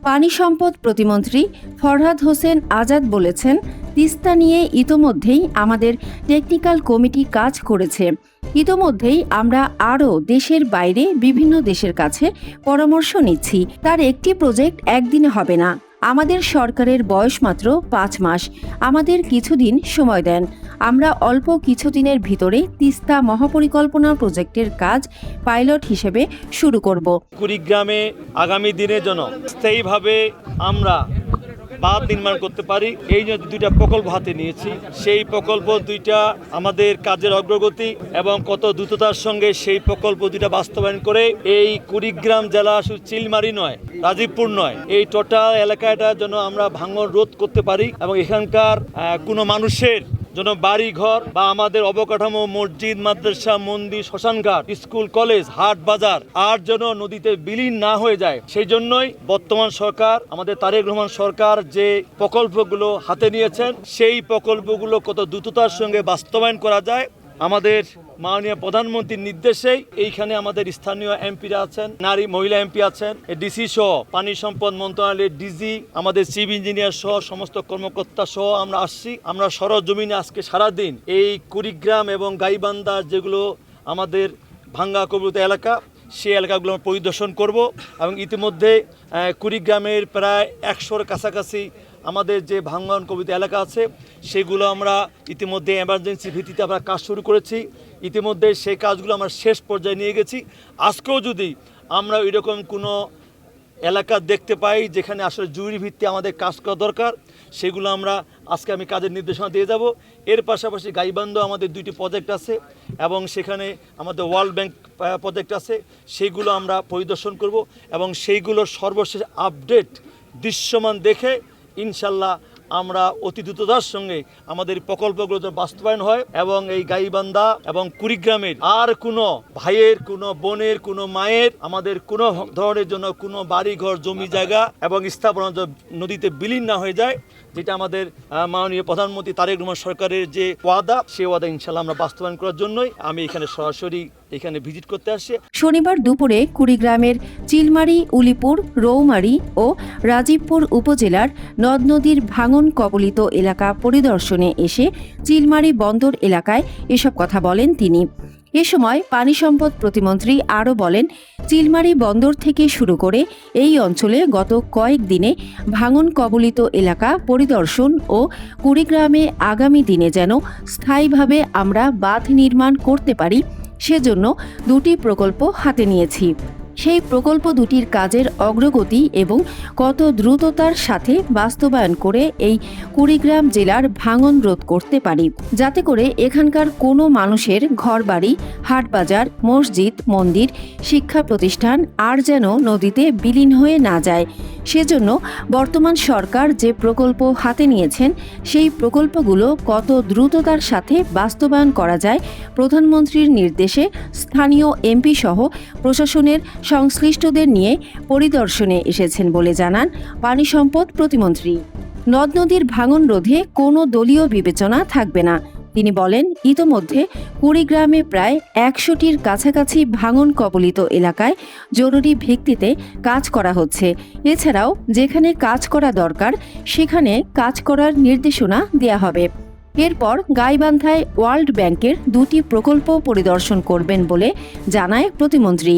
পানি সম্পদ প্রতিমন্ত্রী ফরহাদ হোসেন আজাদ বলেছেন, তিস্তা নিয়ে ইতোমধ্যেই আমাদের টেকনিক্যাল কমিটি কাজ করেছে। ইতোমধ্যেই আমরা আরও দেশের বাইরে বিভিন্ন দেশের কাছে পরামর্শ নিচ্ছি। তার একটি প্রজেক্ট একদিনে হবে না। আমাদের সরকারের বয়স মাত্র 5 মাস। আমাদের কিছুদিন সময় দেন। আমরা অল্প কিছুদিনের ভিতরে তিস্তা মহাপরিকল্পনা প্রজেক্টের কাজ পাইলট হিসেবে শুরু করব। কুড়িগ্রামে আগামী দিনের জন্য স্থায়ীভাবে আমরা বাঁধ নির্মাণ করতে পারি, এই জন্য দুইটা প্রকল্প হাতে নিয়েছি। সেই প্রকল্প দুইটা আমাদের কাজের অগ্রগতি এবং কত দ্রুততার সঙ্গে সেই প্রকল্প দুইটা বাস্তবায়ন করে এই কুড়িগ্রাম জেলা শুধু চিলমারি নয়, রাজীবপুর নয়, এই টোটাল এলাকাটার জন্য আমরা ভাঙন রোধ করতে পারি এবং এখানকার কোনো মানুষের যেন বাড়ি ঘর বা আমাদের অবকাঠামো, মসজিদ, মাদ্রাসা, মন্দির, শ্মশানঘাট, স্কুল, কলেজ, হাট, বাজার আর যেন নদীতে বিলীন না হয়ে যায়। সেই জন্যই বর্তমান সরকার, আমাদের তারেক রহমান সরকার যে প্রকল্পগুলো হাতে নিয়েছেন, সেই প্রকল্পগুলো কত দ্রুততার সঙ্গে বাস্তবায়ন করা যায়, আমাদের মাননীয় প্রধানমন্ত্রীর নির্দেশেই এইখানে আমাদের স্থানীয় এমপিরা আছেন, নারী মহিলা এমপি আছেন, ডিসি সহ পানি সম্পদ মন্ত্রণালয়ের ডিজি, আমাদের চিফ ইঞ্জিনিয়ার সহ সমস্ত কর্মকর্তা সহ আমরা আসছি। আমরা সরজমিনে আজকে সারাদিন এই কুড়িগ্রাম এবং গাইবান্ধার যেগুলো আমাদের ভাঙ্গা কবলিত এলাকা, সেই এলাকাগুলো আমরা পরিদর্শন করব এবং ইতিমধ্যে কুড়িগ্রামের প্রায় 100-র কাছাকাছি আমাদের যে ভাঙ্গন কবলিত এলাকা আছে সেগুলো আমরা ইতিমধ্যে এমার্জেন্সি ভিত্তিতে আমরা কাজ শুরু করেছি। ইতিমধ্যে সেই কাজগুলো আমরা শেষ পর্যায়ে নিয়ে গেছি। আজকেও যদি আমরা এরকম কোনো এলাকা দেখতে পাই যেখানে আসলে জরুরি ভিত্তি আমাদের কাজ করা দরকার, সেগুলো আমরা আজকে আমি কাজের নির্দেশনা দিয়ে যাব। এর পাশাপাশি গাইবান্ধা আমাদের 2টি প্রজেক্ট আছে এবং সেখানে আমাদের ওয়ার্ল্ড ব্যাংক প্রজেক্ট আছে, সেইগুলো আমরা পরিদর্শন করব এবং সেইগুলোর সর্বশেষ আপডেট দৃশ্যমান দেখে ইনশাল্লাহ আমরা অতি দ্রুততার সঙ্গে আমাদের প্রকল্পগুলো বাস্তবায়ন হয় এবং এই গাইবান্ধা এবং কুড়িগ্রামের আর কোনো ভাইয়ের, কোনো বোনের, কোনো মায়ের, আমাদের কোনো ধরনের জন্য কোনো বাড়িঘর, জমি জায়গা এবং স্থাপনা নদীতে বিলীন না হয়ে যায়, যেটা আমাদের মাননীয় প্রধানমন্ত্রী তারেক রহমান সরকারের যে ওয়াদা, সেই ওয়াদা ইনশাল্লাহ আমরা বাস্তবায়ন করার জন্যই আমি এখানে সরাসরি এখানে ভিজিট করতে আসছি। শনিবার দুপুরে কুড়িগ্রামের চিলমারি, উলিপুর, রৌমারী ও রাজীবপুর উপজেলার নদ নদীর ভাঙন কবলিত এলাকা পরিদর্শনে এসে চিলমারি বন্দর এলাকায় এসব কথা বলেন তিনি। এ সময় পানি সম্পদ প্রতিমন্ত্রী আরও বলেন, চিলমারি বন্দর থেকে শুরু করে এই অঞ্চলে গত কয়েকদিনে ভাঙন কবলিত এলাকা পরিদর্শন ও কুড়িগ্রামে আগামী দিনে যেন স্থায়ীভাবে আমরা বাঁধ নির্মাণ করতে পারি সেজন্য 2টি প্রকল্প হাতে নিয়েছি। সেই প্রকল্প দুটির কাজের অগ্রগতি এবং কত দ্রুততার সাথে বাস্তবায়ন করে এই কুড়িগ্রাম জেলার ভাঙন রোধ করতে পারি, যাতে করে এখানকার কোনো মানুষের ঘরবাড়ি, হাটবাজার, মসজিদ, মন্দির, শিক্ষা প্রতিষ্ঠান আর যেন নদীতে বিলীন হয়ে না যায়। সেজন্য বর্তমান সরকার যে প্রকল্প হাতে নিয়েছেন, সেই প্রকল্পগুলো কত দ্রুততার সাথে বাস্তবায়ন করা যায়, প্রধানমন্ত্রীর নির্দেশে স্থানীয় এমপি সহ প্রশাসনের সংশ্লিষ্টদের নিয়ে পরিদর্শনে এসেছেন বলে জানান পানি সম্পদ প্রতিমন্ত্রী। নদ নদীর ভাঙন রোধে কোনো দলীয় বিবেচনা থাকবে না। তিনি বলেন, ইতোমধ্যে কুড়িগ্রামে প্রায় 100টির কাছাকাছি ভাঙন কবলিত এলাকায় জরুরি ভিত্তিতে কাজ করা হচ্ছে। এছাড়াও যেখানে কাজ করা দরকার সেখানে কাজ করার নির্দেশনা দেয়া হবে। এরপর গাইবান্ধায় ওয়ার্ল্ড ব্যাংকের 2টি প্রকল্প পরিদর্শন করবেন বলে জানায় প্রতিমন্ত্রী।